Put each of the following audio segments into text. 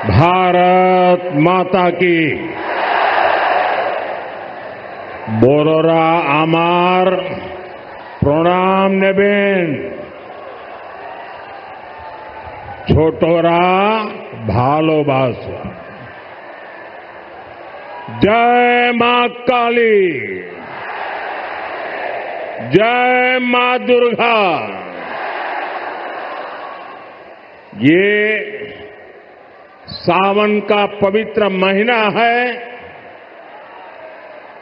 भारत माता की बोरोरा आमार प्रणाम नेबेन छोटोरा भालोबासो जय मां काली जय मां दुर्गा। ये सावन का पवित्र महीना है।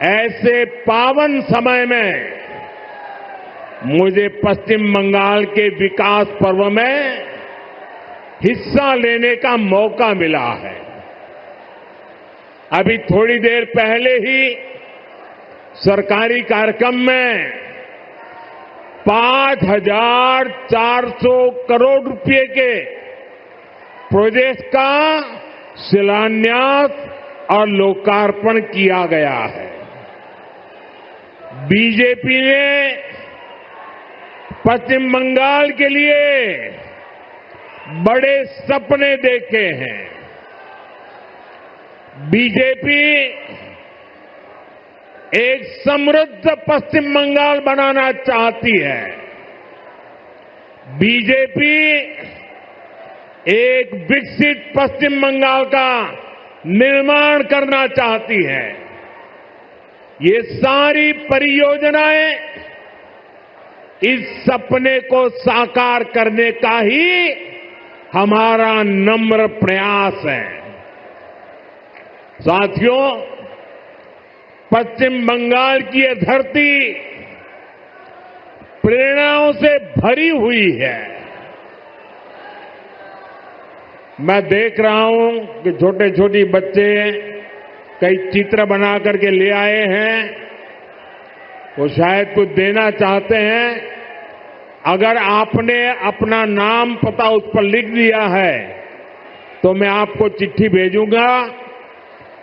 ऐसे पावन समय में मुझे पश्चिम बंगाल के विकास पर्व में हिस्सा लेने का मौका मिला है। अभी थोड़ी देर पहले ही सरकारी कार्यक्रम में 5,400 करोड़ रुपए के प्रोजेक्ट का शिलान्यास और लोकार्पण किया गया है। बीजेपी ने पश्चिम बंगाल के लिए बड़े सपने देखे हैं। बीजेपी एक समृद्ध पश्चिम बंगाल बनाना चाहती है। बीजेपी एक विकसित पश्चिम बंगाल का निर्माण करना चाहती है। ये सारी परियोजनाएं इस सपने को साकार करने का ही हमारा नम्र प्रयास है। साथियों, पश्चिम बंगाल की ये धरती प्रेरणाओं से भरी हुई है। मैं देख रहा हूं कि छोटे छोटे बच्चे कई चित्र बना करके ले आए हैं। वो शायद कुछ देना चाहते हैं। अगर आपने अपना नाम पता उस पर लिख दिया है तो मैं आपको चिट्ठी भेजूंगा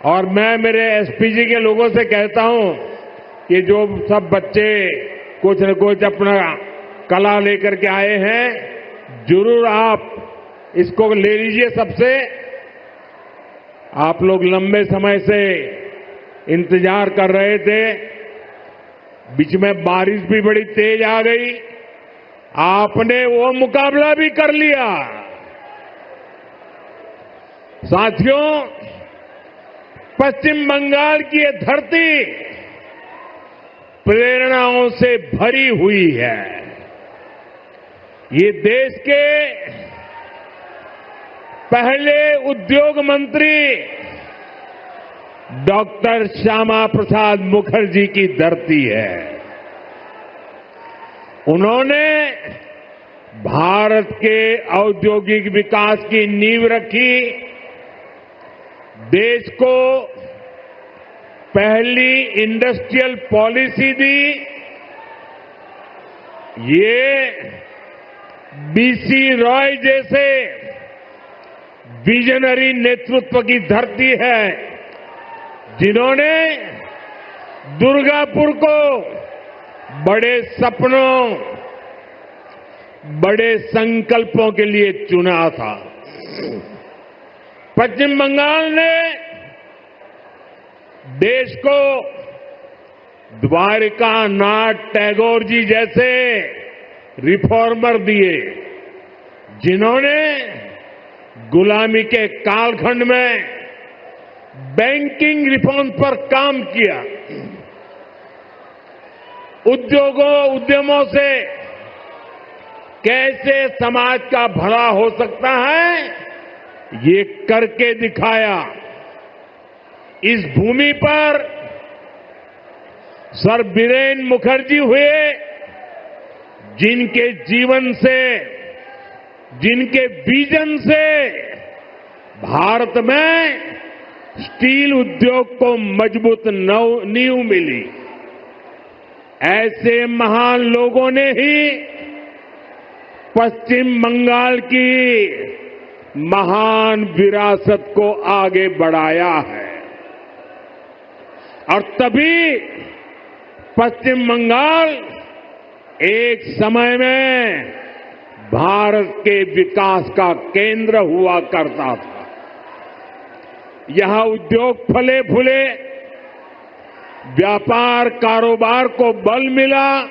और मैं मेरे एसपीजी के लोगों से कहता हूं कि जो सब बच्चे कुछ न कुछ अपना कला लेकर के आए हैं, जरूर आप इसको ले लीजिए सबसे। आप लोग लंबे समय से इंतजार कर रहे थे। बीच में बारिश भी बड़ी तेज आ गई। आपने वो मुकाबला भी कर लिया। साथियों, पश्चिम बंगाल की ये धरती प्रेरणाओं से भरी हुई है। ये देश के पहले उद्योग मंत्री डॉक्टर श्यामा प्रसाद मुखर्जी की धरती है। उन्होंने भारत के औद्योगिक विकास की नींव रखी। देश को पहली इंडस्ट्रियल पॉलिसी दी। ये बीसी रॉय जैसे विजनरी नेतृत्व की धरती है, जिन्होंने दुर्गापुर को बड़े सपनों, बड़े संकल्पों के लिए चुना था। पश्चिम बंगाल ने देश को द्वारिका नाथ टैगोर जी जैसे रिफॉर्मर दिए, जिन्होंने गुलामी के कालखंड में बैंकिंग रिफॉर्म पर काम किया। उद्यमों से कैसे समाज का भला हो सकता है, ये करके दिखाया। इस भूमि पर सर बीरेन मुखर्जी हुए, जिनके जीवन से, जिनके विजन से भारत में स्टील उद्योग को मजबूत नींव मिली। ऐसे महान लोगों ने ही पश्चिम बंगाल की महान विरासत को आगे बढ़ाया है। और तभी पश्चिम बंगाल एक समय में भारत के विकास का केंद्र हुआ करता था। यहां उद्योग फले फूले, व्यापार कारोबार को बल मिला,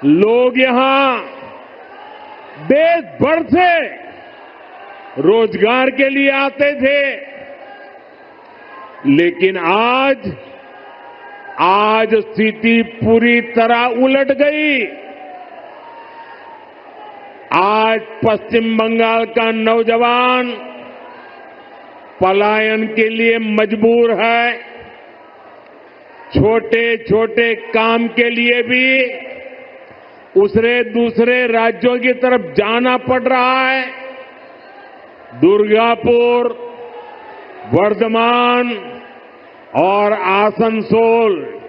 लोग यहां देश भर से रोजगार के लिए आते थे। लेकिन आज स्थिति पूरी तरह उलट गई। आज पश्चिम बंगाल का नौजवान पलायन के लिए मजबूर है। छोटे छोटे काम के लिए भी दूसरे राज्यों की तरफ जाना पड़ रहा है। दुर्गापुर, वर्धमान और आसनसोल,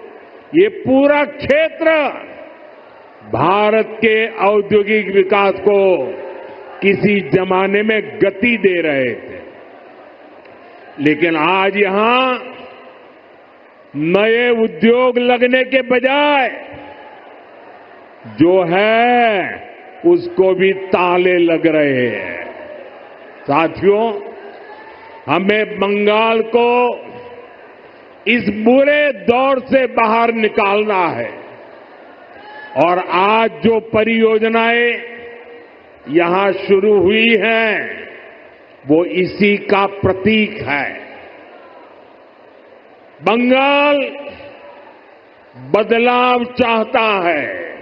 ये पूरा क्षेत्र भारत के औद्योगिक विकास को किसी जमाने में गति दे रहे थे। लेकिन आज यहां नए उद्योग लगने के बजाय जो है उसको भी ताले लग रहे हैं। साथियों, हमें बंगाल को इस बुरे दौर से बाहर निकालना है और आज जो परियोजनाएं यहां शुरू हुई हैं वो इसी का प्रतीक है। बंगाल बदलाव चाहता है।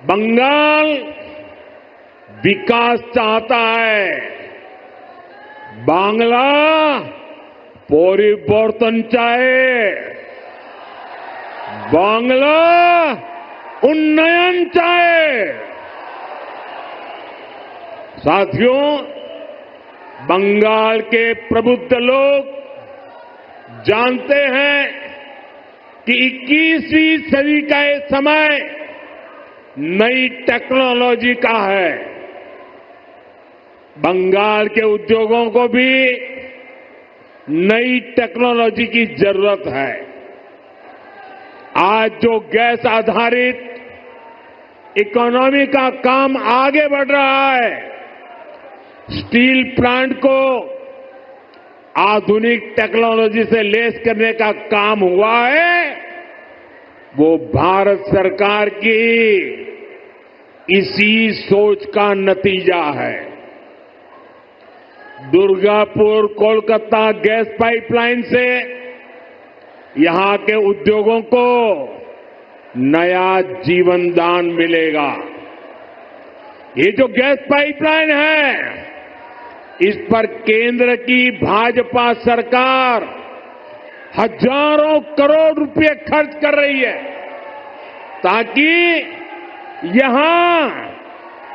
बंगाल विकास चाहता है। बांग्ला परिवर्तन चाहे। बांग्ला उन्नयन चाहे। साथियों, बंगाल के प्रबुद्ध लोग जानते हैं कि 21वीं सदी का ये समय नई टेक्नोलॉजी का है। बंगाल के उद्योगों को भी नई टेक्नोलॉजी की जरूरत है। आज जो गैस आधारित इकोनॉमी का काम आगे बढ़ रहा है, स्टील प्लांट को आधुनिक टेक्नोलॉजी से लेस करने का काम हुआ है, वो भारत सरकार की इसी सोच का नतीजा है। दुर्गापुर कोलकाता गैस पाइपलाइन से यहां के उद्योगों को नया जीवन दान मिलेगा। ये जो गैस पाइपलाइन है, इस पर केंद्र की भाजपा सरकार हजारों करोड़ रुपए खर्च कर रही है ताकि यहां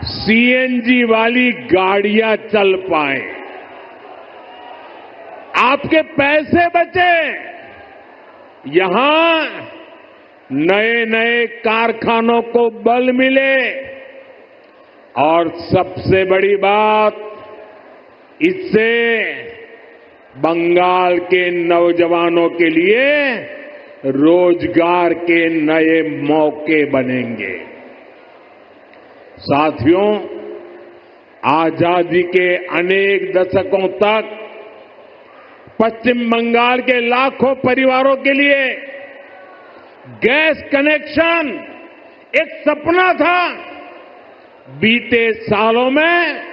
सीएनजी वाली गाड़ियां चल पाए, आपके पैसे बचे, यहां नए नए कारखानों को बल मिले और सबसे बड़ी बात, इससे बंगाल के नौजवानों के लिए रोजगार के नए मौके बनेंगे। साथियों, आजादी के अनेक दशकों तक पश्चिम बंगाल के लाखों परिवारों के लिए गैस कनेक्शन एक सपना था। बीते सालों में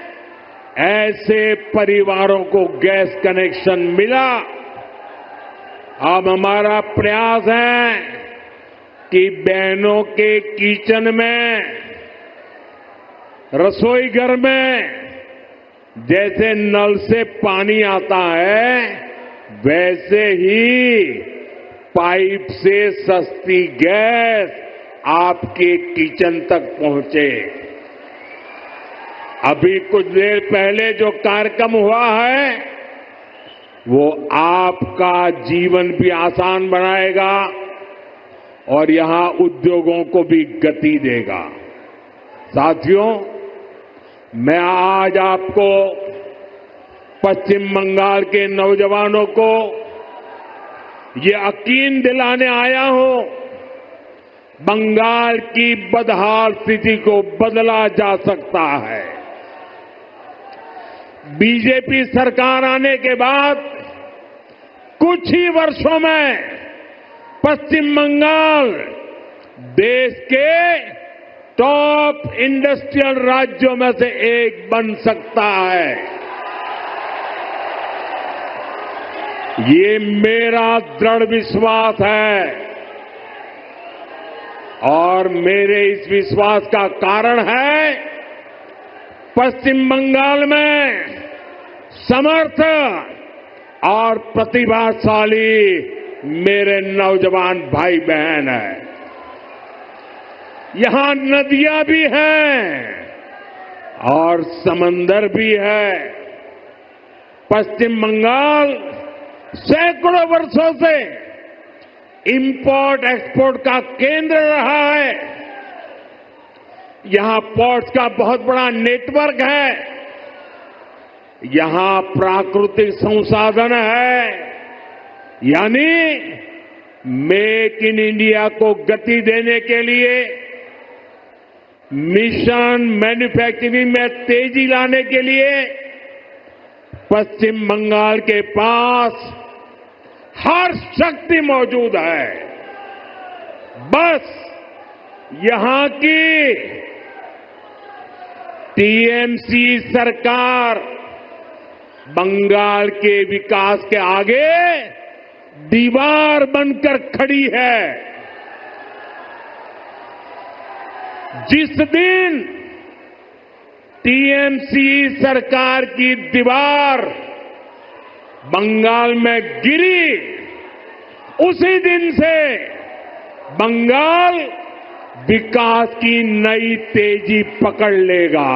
ऐसे परिवारों को गैस कनेक्शन मिला। अब हमारा प्रयास है कि बहनों के किचन में, रसोई घर में जैसे नल से पानी आता है, वैसे ही पाइप से सस्ती गैस आपके किचन तक पहुंचे। अभी कुछ देर पहले जो कार्यक्रम हुआ है, वो आपका जीवन भी आसान बनाएगा और यहां उद्योगों को भी गति देगा। साथियों, मैं आज आपको पश्चिम बंगाल के नौजवानों को ये यकीन दिलाने आया हूं, बंगाल की बदहाल स्थिति को बदला जा सकता है। बीजेपी सरकार आने के बाद कुछ ही वर्षों में पश्चिम बंगाल देश के टॉप इंडस्ट्रियल राज्यों में से एक बन सकता है। ये मेरा दृढ़ विश्वास है और मेरे इस विश्वास का कारण है पश्चिम बंगाल में समर्थ और प्रतिभाशाली मेरे नौजवान भाई बहन हैं। यहां नदियां भी हैं और समंदर भी है। पश्चिम बंगाल सैकड़ों वर्षों से इंपोर्ट एक्सपोर्ट का केंद्र रहा है। यहां पोर्ट्स का बहुत बड़ा नेटवर्क है। यहां प्राकृतिक संसाधन है, यानी मेक इन इंडिया को गति देने के लिए, मिशन मैन्युफैक्चरिंग में तेजी लाने के लिए पश्चिम बंगाल के पास हर शक्ति मौजूद है। बस यहां की टीएमसी सरकार बंगाल के विकास के आगे दीवार बनकर खड़ी है। जिस दिन टीएमसी सरकार की दीवार बंगाल में गिरी, उसी दिन से बंगाल विकास की नई तेजी पकड़ लेगा।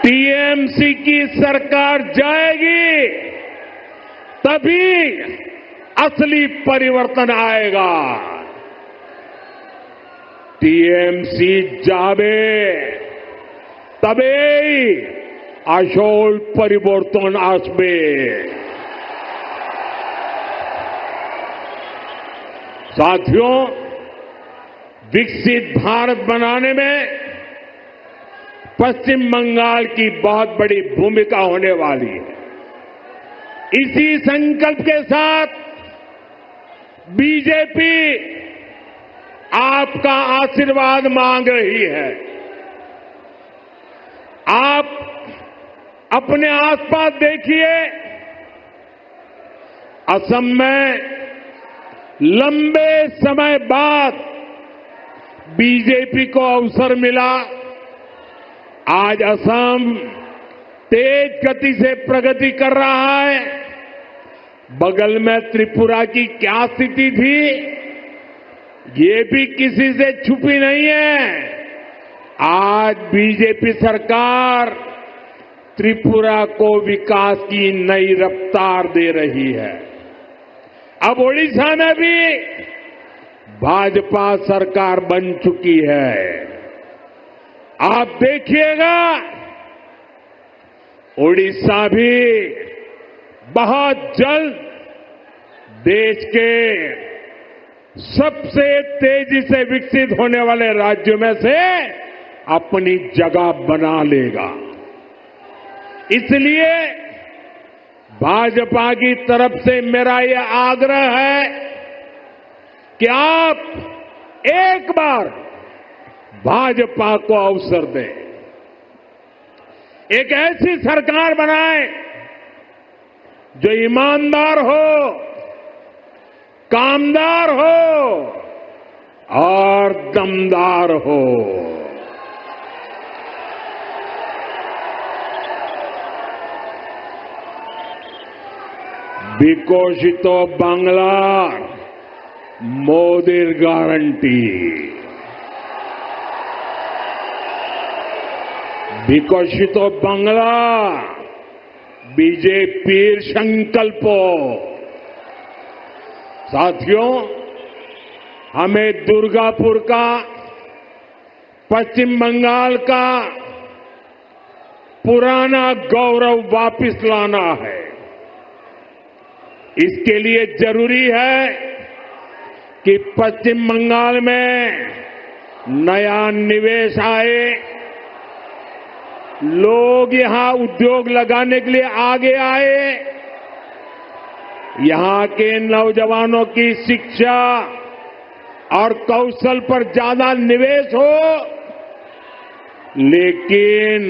टीएमसी की सरकार जाएगी तभी असली परिवर्तन आएगा। टीएमसी जावे तबेई আসল परिवर्तन আসবে। साथियों, विकसित भारत बनाने में पश्चिम बंगाल की बहुत बड़ी भूमिका होने वाली है। इसी संकल्प के साथ बीजेपी आपका आशीर्वाद मांग रही है। आप अपने आसपास देखिए, असम में लंबे समय बाद बीजेपी को अवसर मिला। आज असम तेज गति से प्रगति कर रहा है। बगल में त्रिपुरा की क्या स्थिति थी, ये भी किसी से छुपी नहीं है। आज बीजेपी सरकार त्रिपुरा को विकास की नई रफ्तार दे रही है। अब ओडिशा में भी भाजपा सरकार बन चुकी है। आप देखिएगा, ओडिशा भी बहुत जल्द देश के सबसे तेजी से विकसित होने वाले राज्यों में से अपनी जगह बना लेगा। इसलिए भाजपा की तरफ से मेरा यह आग्रह है कि आप एक बार भाजपा को अवसर दें, एक ऐसी सरकार बनाएं जो ईमानदार हो, कामदार हो और दमदार हो। বিকশিত বাংলার মোদির গ্যারান্টি। বিকশিত বাংলা बीजेपी संकल्प। साथियों, हमें दुर्गापुर का, पश्चिम बंगाल का पुराना गौरव वापस लाना है। इसके लिए जरूरी है कि पश्चिम बंगाल में नया निवेश आए, लोग यहां उद्योग लगाने के लिए आगे आए, यहां के नौजवानों की शिक्षा और कौशल पर ज्यादा निवेश हो। लेकिन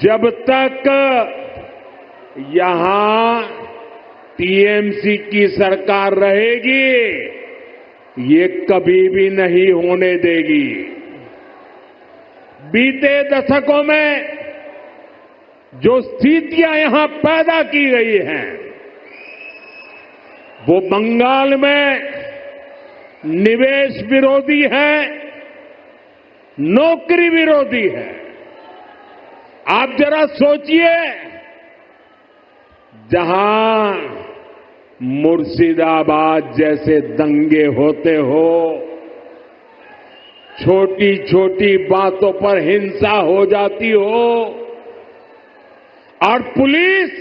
जब तक यहां टीएमसी की सरकार रहेगी, ये कभी भी नहीं होने देगी। बीते दशकों में जो स्थितियां यहां पैदा की गई हैं, वो बंगाल में निवेश विरोधी है, नौकरी विरोधी है। आप जरा सोचिए, जहां मुर्शिदाबाद जैसे दंगे होते हो, छोटी छोटी बातों पर हिंसा हो जाती हो और पुलिस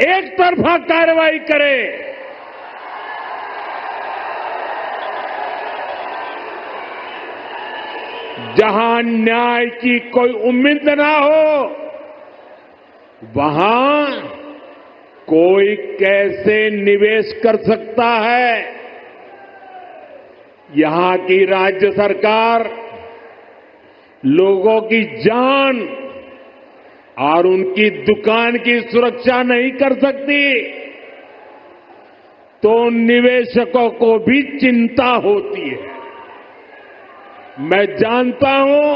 एक तरफा कार्रवाई करे, जहां न्याय की कोई उम्मीद ना हो, वहां कोई कैसे निवेश कर सकता है? यहां की राज्य सरकार लोगों की जान और उनकी दुकान की सुरक्षा नहीं कर सकती, तो निवेशकों को भी चिंता होती है। मैं जानता हूं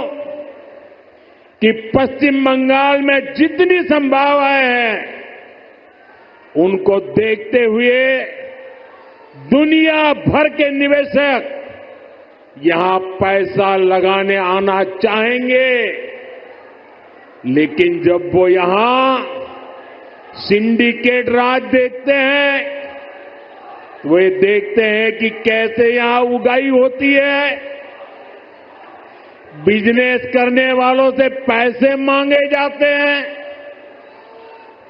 कि पश्चिम बंगाल में जितनी संभावनाएं हैं, उनको देखते हुए दुनिया भर के निवेशक यहां पैसा लगाने आना चाहेंगे। लेकिन जब वो यहां सिंडिकेट राज देखते हैं, वो ये देखते हैं कि कैसे यहां उगाही होती है, बिजनेस करने वालों से पैसे मांगे जाते हैं,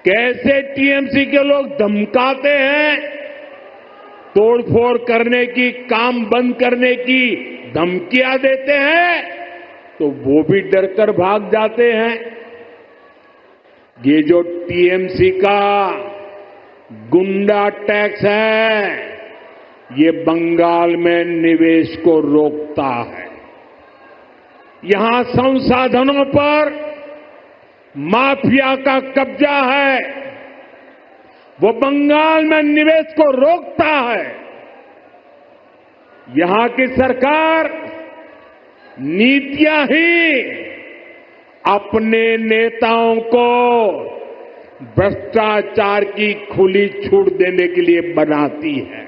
कैसे टीएमसी के लोग धमकाते हैं, तोड़फोड़ करने की, काम बंद करने की धमकियां देते हैं, तो वो भी डरकर भाग जाते हैं। ये जो टीएमसी का गुंडा टैक्स है, ये बंगाल में निवेश को रोकता है। यहां संसाधनों पर माफिया का कब्जा है, वो बंगाल में निवेश को रोकता है। यहां की सरकार नीतियां ही अपने नेताओं को भ्रष्टाचार की खुली छूट देने के लिए बनाती है।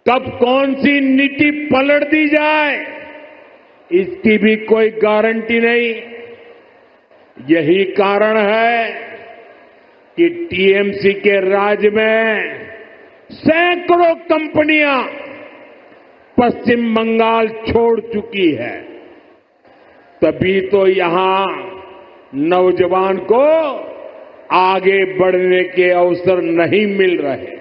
कब कौन सी नीति पलट दी जाए, इसकी भी कोई गारंटी नहीं। यही कारण है कि टीएमसी के राज में सैकड़ों कंपनियां पश्चिम बंगाल छोड़ चुकी है। तभी तो यहां नौजवान को आगे बढ़ने के अवसर नहीं मिल रहे,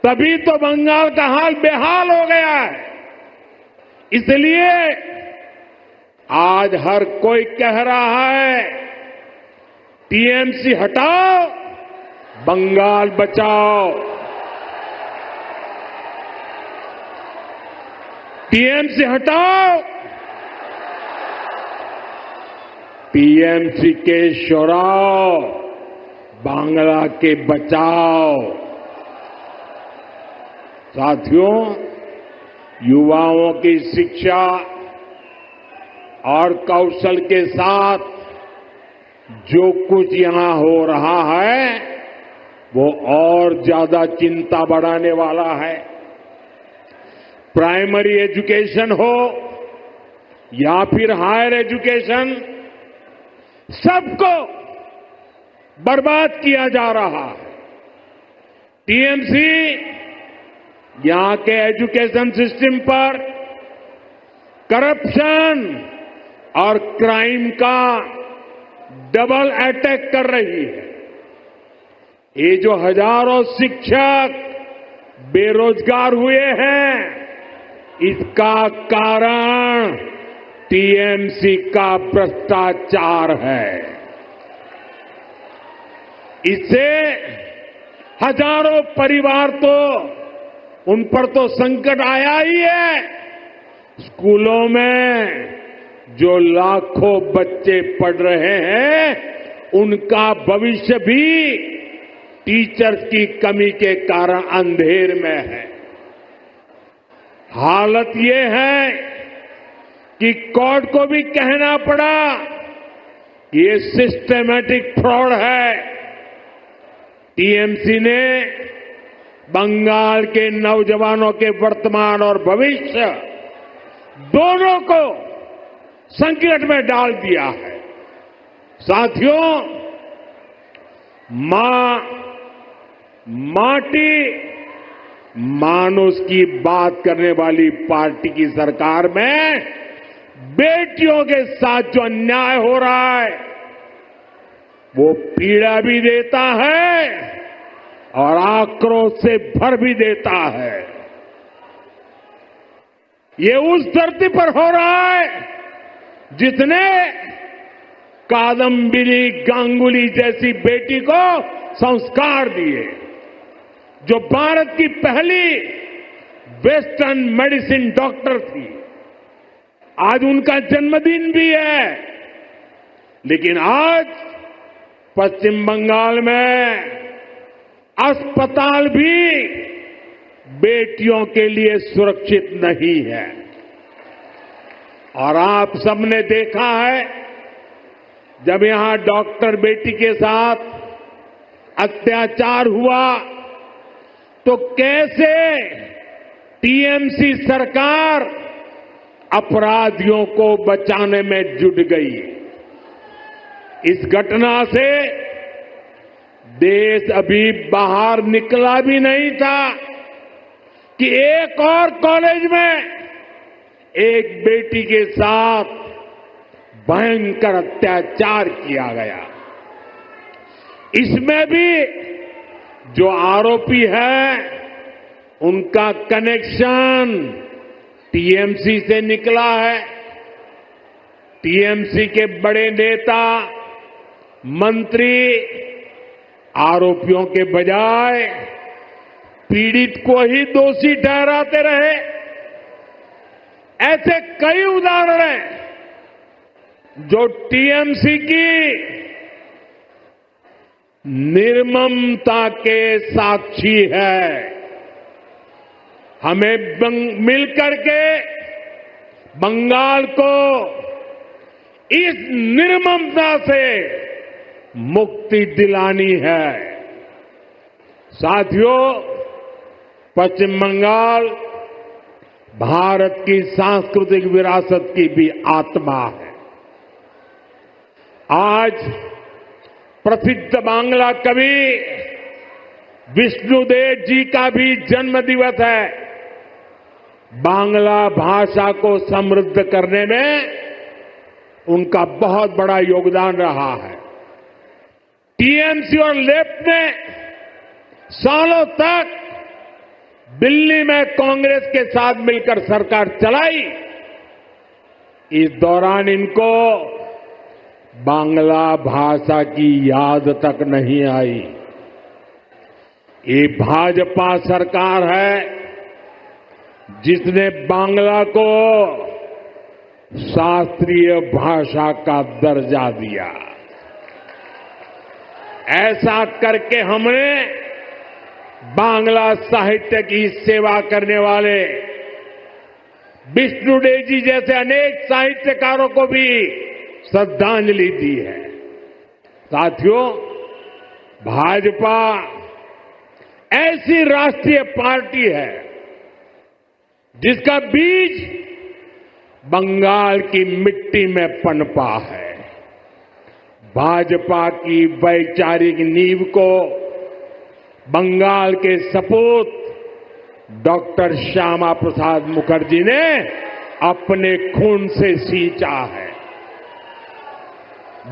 तभी तो बंगाल का हाल बेहाल हो गया है। इसलिए आज हर कोई कह रहा है, टीएमसी हटाओ, बंगाल बचाओ। टीएमसी हटाओ, टीएमसी के शोराओ, बांग्ला के बचाओ। साथियों, युवाओं की शिक्षा और कौशल के साथ जो कुछ यहां हो रहा है, वो और ज्यादा चिंता बढ़ाने वाला है। प्राइमरी एजुकेशन हो या फिर हायर एजुकेशन, सबको बर्बाद किया जा रहा है। टीएमसी यहां के एजुकेशन सिस्टम पर करप्शन और क्राइम का डबल अटैक कर रही है। ये जो हजारों शिक्षक बेरोजगार हुए हैं, इसका कारण टीएमसी का भ्रष्टाचार है। इससे हजारों परिवार तो उन पर तो संकट आया ही है। स्कूलों में जो लाखों बच्चे पढ़ रहे हैं उनका भविष्य भी टीचर्स की कमी के कारण अंधेर में है। हालत ये है कि कोर्ट को भी कहना पड़ा कि ये सिस्टमैटिक फ्रॉड है। टीएमसी ने बंगाल के नौजवानों के वर्तमान और भविष्य दोनों को संकट में डाल दिया है। साथियों, माटी मानुष की बात करने वाली पार्टी की सरकार में बेटियों के साथ जो अन्याय हो रहा है वो पीड़ा भी देता है और आक्रोश से भर भी देता है। ये उस धरती पर हो रहा है जिसने कादम्बिनी गांगुली जैसी बेटी को संस्कार दिए, जो भारत की पहली वेस्टर्न मेडिसिन डॉक्टर थी। आज उनका जन्मदिन भी है, लेकिन आज पश्चिम बंगाल में अस्पताल भी बेटियों के लिए सुरक्षित नहीं है। और आप सबने देखा है, जब यहां डॉक्टर बेटी के साथ अत्याचार हुआ तो कैसे टीएमसी सरकार अपराधियों को बचाने में जुट गई। इस घटना से देश अभी बाहर निकला भी नहीं था कि एक और कॉलेज में एक बेटी के साथ भयंकर अत्याचार किया गया। इसमें भी जो आरोपी है उनका कनेक्शन टीएमसी से निकला है। टीएमसी के बड़े नेता, मंत्री आरोपियों के बजाय पीड़ित को ही दोषी ठहराते रहे। ऐसे कई उदाहरण हैं जो टीएमसी की निर्ममता के साक्षी है। हमें मिलकर के बंगाल को इस निर्ममता से मुक्ति दिलानी है। साथियों, पश्चिम बंगाल भारत की सांस्कृतिक विरासत की भी आत्मा है। आज प्रसिद्ध बांग्ला कवि विष्णुदेव जी का भी जन्म दिवस है। बांग्ला भाषा को समृद्ध करने में उनका बहुत बड़ा योगदान रहा है। टीएमसी और लेफ्ट ने सालों तक दिल्ली में कांग्रेस के साथ मिलकर सरकार चलाई। इस दौरान इनको बांग्ला भाषा की याद तक नहीं आई। ये भाजपा सरकार है जिसने बांग्ला को शास्त्रीय भाषा का दर्जा दिया। ऐसा करके हमने बांग्ला साहित्य की सेवा करने वाले विष्णुदेव जी जैसे अनेक साहित्यकारों को भी श्रद्धांजलि दी है। साथियों, भाजपा ऐसी राष्ट्रीय पार्टी है जिसका बीज बंगाल की मिट्टी में पनपा है। भाजपा की वैचारिक नींव को बंगाल के सपूत डॉक्टर श्यामा प्रसाद मुखर्जी ने अपने खून से सींचा है।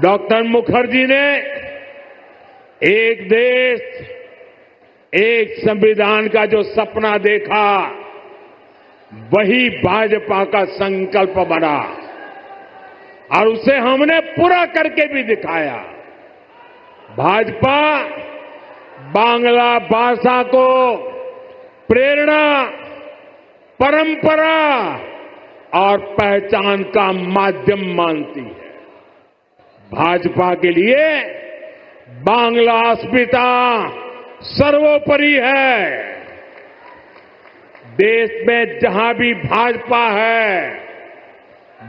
डॉक्टर मुखर्जी ने एक देश, एक संविधान का जो सपना देखा, वही भाजपा का संकल्प बना और उसे हमने पूरा करके भी दिखाया। भाजपा बांग्ला भाषा को प्रेरणा, परंपरा और पहचान का माध्यम मानती है। भाजपा के लिए बांग्ला अस्मिता सर्वोपरि है। देश में जहां भी भाजपा है,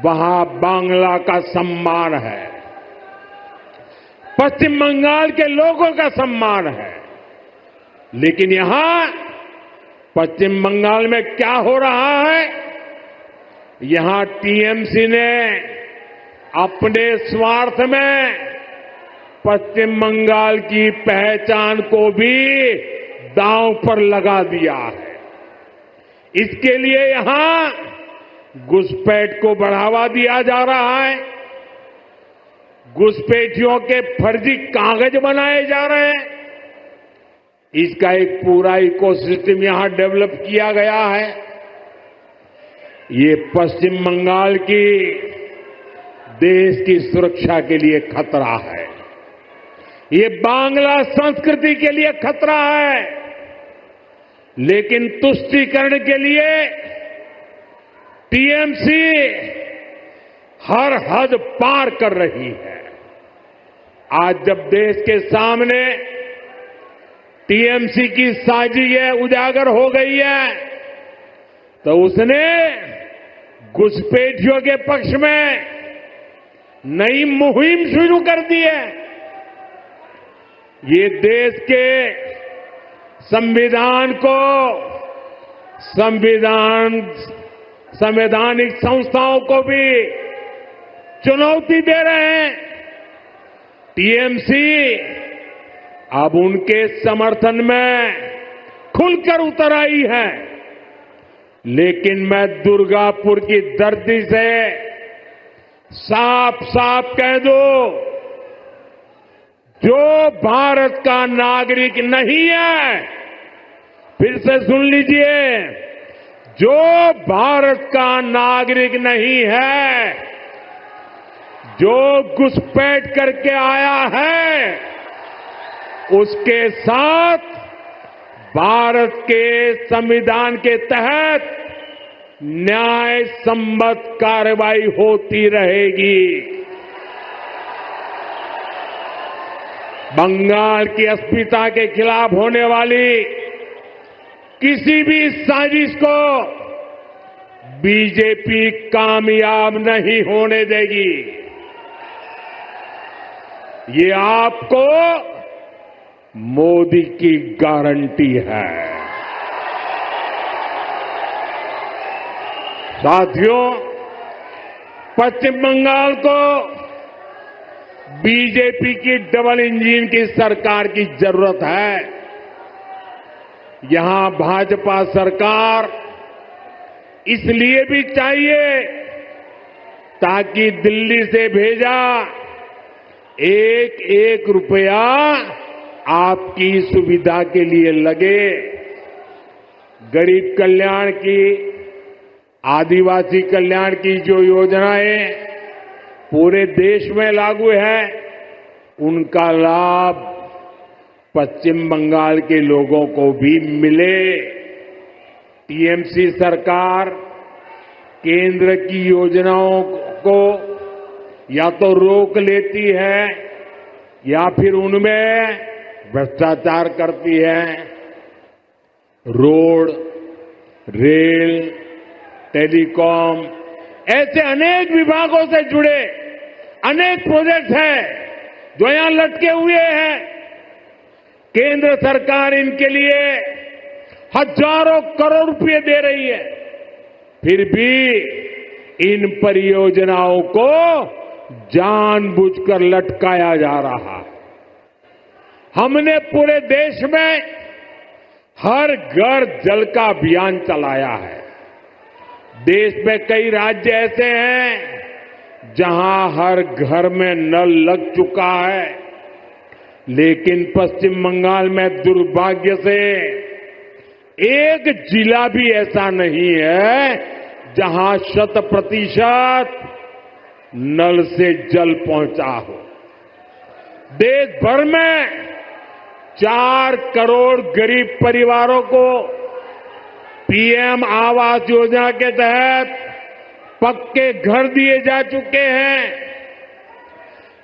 वहां बांग्ला का सम्मान है, पश्चिम बंगाल के लोगों का सम्मान है। लेकिन यहां पश्चिम बंगाल में क्या हो रहा है? यहां टीएमसी ने अपने स्वार्थ में पश्चिम बंगाल की पहचान को भी दांव पर लगा दिया है। इसके लिए यहां घुसपैठ को बढ़ावा दिया जा रहा है। घुसपैठियों के फर्जी कागज बनाए जा रहे हैं। इसका एक पूरा इकोसिस्टम यहां डेवलप किया गया है। ये पश्चिम बंगाल की देश की सुरक्षा के लिए खतरा है। ये बांग्ला संस्कृति के लिए खतरा है। लेकिन तुष्टीकरण के लिए टीएमसी हर हद पार कर रही है। आज जब देश के सामने टीएमसी की साजिश उजागर हो गई है, तो उसने घुसपैठियों के पक्ष में नई मुहिम शुरू कर दी है। ये देश के संविधान को, संवैधानिक संस्थाओं को भी चुनौती दे रहे हैं। टीएमसी अब उनके समर्थन में खुलकर उतर आई है। लेकिन मैं दुर्गापुर की धरती से साफ साफ कह दूं, जो भारत का नागरिक नहीं है, फिर से सुन लीजिए, जो भारत का नागरिक नहीं है, जो घुसपैठ करके आया है, उसके साथ भारत के संविधान के तहत न्याय संबद्ध कार्रवाई होती रहेगी। बंगाल की अस्मिता के खिलाफ होने वाली किसी भी साजिश को बीजेपी कामयाब नहीं होने देगी। ये आपको मोदी की गारंटी है। साथियों, पश्चिम बंगाल को बीजेपी की डबल इंजन की सरकार की जरूरत है। यहां भाजपा सरकार इसलिए भी चाहिए ताकि दिल्ली से भेजा एक एक रुपया आपकी सुविधा के लिए लगे। गरीब कल्याण की, आदिवासी कल्याण की जो योजनाएं पूरे देश में लागू है, उनका लाभ पश्चिम बंगाल के लोगों को भी मिले। टीएमसी सरकार केंद्र की योजनाओं को या तो रोक लेती है या फिर उनमें भ्रष्टाचार करती है। रोड, रेल, टेलीकॉम, ऐसे अनेक विभागों से जुड़े अनेक प्रोजेक्ट हैं जो यहां लटके हुए हैं। केंद्र सरकार इनके लिए हजारों करोड़ रुपए दे रही है, फिर भी इन परियोजनाओं को जानबूझकर लटकाया जा रहा है। हमने पूरे देश में हर घर जल का अभियान चलाया है। देश में कई राज्य ऐसे हैं जहां हर घर में नल लग चुका है, लेकिन पश्चिम बंगाल में दुर्भाग्य से एक जिला भी ऐसा नहीं है जहां 100% नल से जल पहुंचा हो। देश भर में 4 करोड़ गरीब परिवारों को पीएम आवास योजना के तहत पक्के घर दिए जा चुके हैं,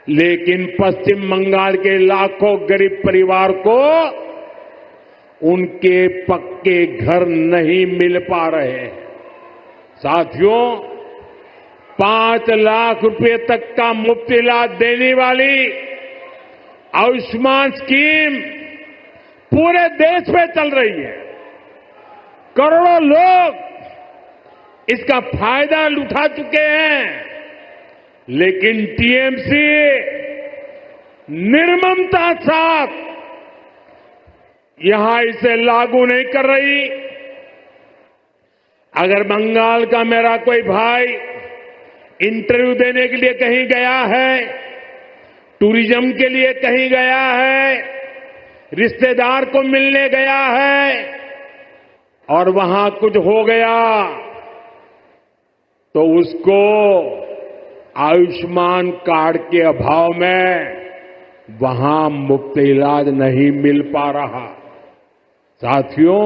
लेकिन पश्चिम बंगाल के लाखों गरीब परिवार को उनके पक्के घर नहीं मिल पा रहे हैं। साथियों, 5 लाख रुपए तक का मुफ्त इलाज देने वाली आयुष्मान स्कीम पूरे देश में चल रही है। करोड़ों लोग इसका फायदा उठा चुके हैं, लेकिन टीएमसी निर्ममता साथ यहां इसे लागू नहीं कर रही। अगर बंगाल का मेरा कोई भाई इंटरव्यू देने के लिए कहीं गया है, टूरिज्म के लिए कहीं गया है, रिश्तेदार को मिलने गया है और वहां कुछ हो गया तो उसको आयुष्मान कार्ड के अभाव में वहां मुफ्त इलाज नहीं मिल पा रहा। साथियों,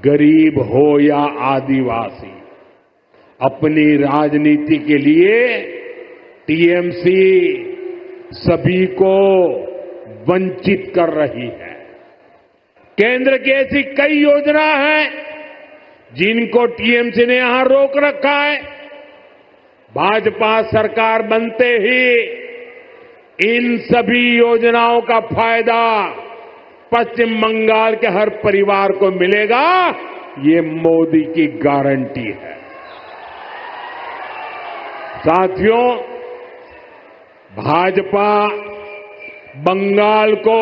गरीब हो या आदिवासी, अपनी राजनीति के लिए टीएमसी सभी को वंचित कर रही है। केंद्र की ऐसी कई योजना हैं जिनको टीएमसी ने यहां रोक रखा है। भाजपा सरकार बनते ही इन सभी योजनाओं का फायदा पश्चिम बंगाल के हर परिवार को मिलेगा, ये मोदी की गारंटी है। साथियों, भाजपा बंगाल को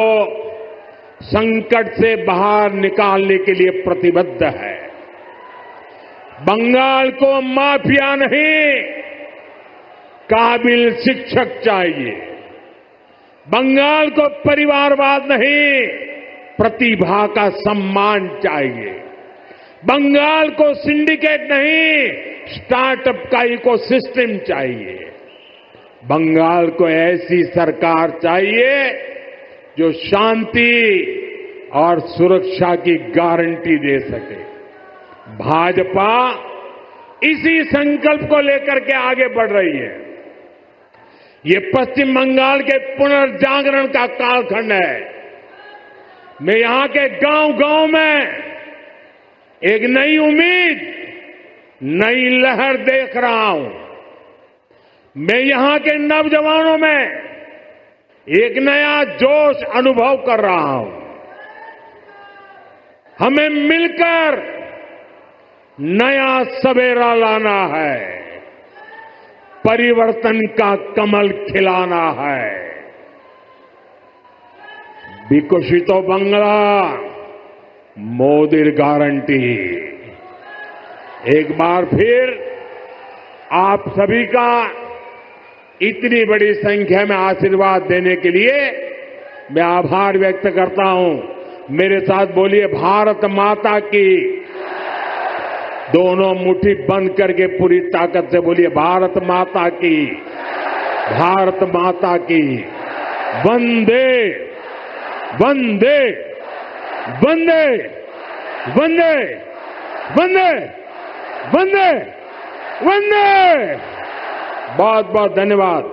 संकट से बाहर निकालने के लिए प्रतिबद्ध है। बंगाल को माफिया नहीं, काबिल शिक्षक चाहिए। बंगाल को परिवारवाद नहीं, प्रतिभा का सम्मान चाहिए। बंगाल को सिंडिकेट नहीं, स्टार्टअप का इकोसिस्टम चाहिए। बंगाल को ऐसी सरकार चाहिए जो शांति और सुरक्षा की गारंटी दे सके। भाजपा इसी संकल्प को लेकर के आगे बढ़ रही है। ये पश्चिम बंगाल के पुनर्जागरण का कालखंड है। मैं यहां के गांव-गांव में एक नई उम्मीद, नई लहर देख रहा हूं। मैं यहां के नौजवानों में एक नया जोश अनुभव कर रहा हूं। हमें मिलकर नया सवेरा लाना है, परिवर्तन का कमल खिलाना है। विकसितो बंगला, मोदी गारंटी। एक बार फिर आप सभी का इतनी बड़ी संख्या में आशीर्वाद देने के लिए मैं आभार व्यक्त करता हूं। मेरे साथ बोलिए, भारत माता की। दोनों मुट्ठी बंद करके पूरी ताकत से बोलिए, भारत माता की, भारत माता की। वंदे वंदे वंदे वंदे वंदे वंदे वंदे। बहुत बहुत धन्यवाद।